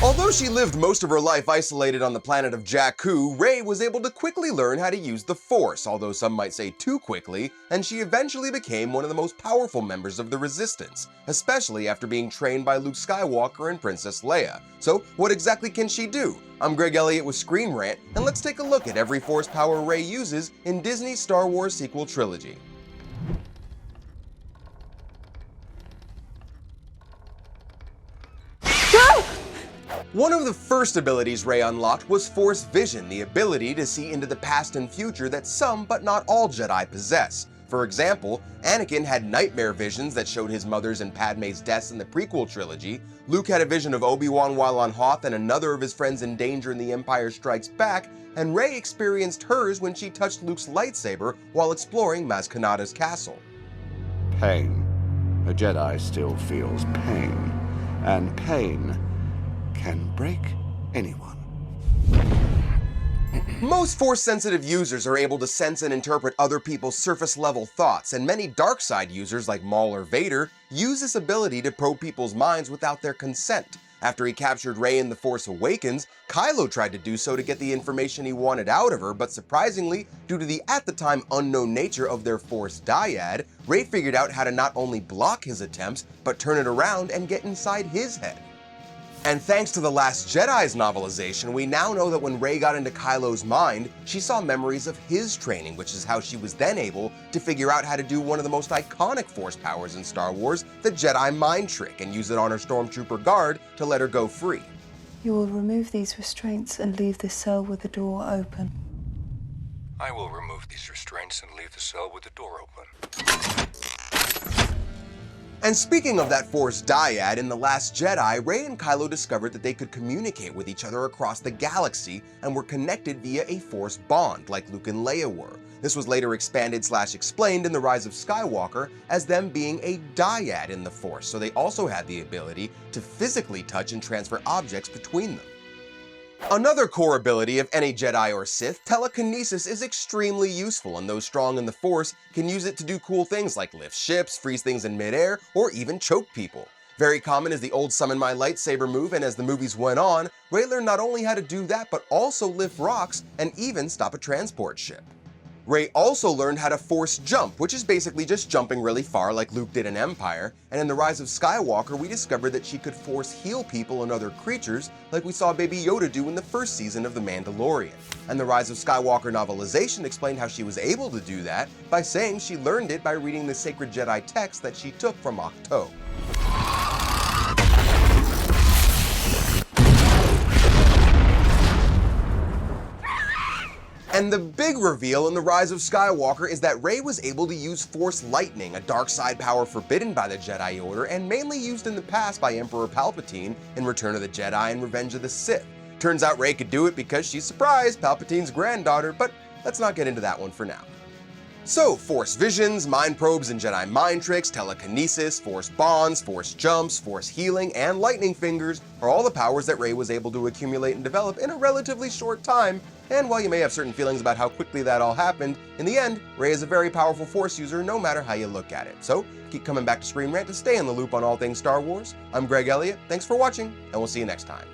Although she lived most of her life isolated on the planet of Jakku, Rey was able to quickly learn how to use the Force, although some might say too quickly, and she eventually became one of the most powerful members of the Resistance, especially after being trained by Luke Skywalker and Princess Leia. So what exactly can she do? I'm Greg Elliott with Screen Rant, and let's take a look at every Force power Rey uses in Disney's Star Wars sequel trilogy. One of the first abilities Rey unlocked was Force Vision, the ability to see into the past and future that some but not all Jedi possess. For example, Anakin had nightmare visions that showed his mother's and Padme's deaths in the prequel trilogy, Luke had a vision of Obi-Wan while on Hoth and another of his friends in danger in The Empire Strikes Back, and Rey experienced hers when she touched Luke's lightsaber while exploring Maz Kanata's castle. Pain. A Jedi still feels pain, and pain can break anyone. Most Force-sensitive users are able to sense and interpret other people's surface-level thoughts, and many dark side users like Maul or Vader use this ability to probe people's minds without their consent. After he captured Rey in The Force Awakens, Kylo tried to do so to get the information he wanted out of her, but surprisingly, due to the at the time unknown nature of their Force dyad, Rey figured out how to not only block his attempts, but turn it around and get inside his head. And thanks to The Last Jedi's novelization, we now know that when Rey got into Kylo's mind, she saw memories of his training, which is how she was then able to figure out how to do one of the most iconic Force powers in Star Wars, the Jedi mind trick, and use it on her stormtrooper guard to let her go free. You will remove these restraints and leave this cell with the door open. I will remove these restraints and leave the cell with the door open. And speaking of that Force dyad, in The Last Jedi, Rey and Kylo discovered that they could communicate with each other across the galaxy and were connected via a Force bond, like Luke and Leia were. This was later expanded/explained in The Rise of Skywalker as them being a dyad in the Force, so they also had the ability to physically touch and transfer objects between them. Another core ability of any Jedi or Sith, telekinesis, is extremely useful, and those strong in the Force can use it to do cool things like lift ships, freeze things in midair, or even choke people. Very common is the old summon my lightsaber move, and as the movies went on, Rey learned not only how to do that, but also lift rocks and even stop a transport ship. Rey also learned how to Force jump, which is basically just jumping really far like Luke did in Empire, and in The Rise of Skywalker we discovered that she could Force heal people and other creatures like we saw Baby Yoda do in the first season of The Mandalorian. And The Rise of Skywalker novelization explained how she was able to do that by saying she learned it by reading the sacred Jedi text that she took from Ahch-To. And the big reveal in The Rise of Skywalker is that Rey was able to use Force Lightning, a dark side power forbidden by the Jedi Order and mainly used in the past by Emperor Palpatine in Return of the Jedi and Revenge of the Sith. Turns out Rey could do it because she's, surprise, Palpatine's granddaughter, but let's not get into that one for now. So, Force visions, mind probes and Jedi mind tricks, telekinesis, Force bonds, Force jumps, Force healing, and lightning fingers are all the powers that Rey was able to accumulate and develop in a relatively short time, and while you may have certain feelings about how quickly that all happened, in the end, Rey is a very powerful Force user no matter how you look at it. So, keep coming back to Screen Rant to stay in the loop on all things Star Wars. I'm Greg Elliott, thanks for watching, and we'll see you next time.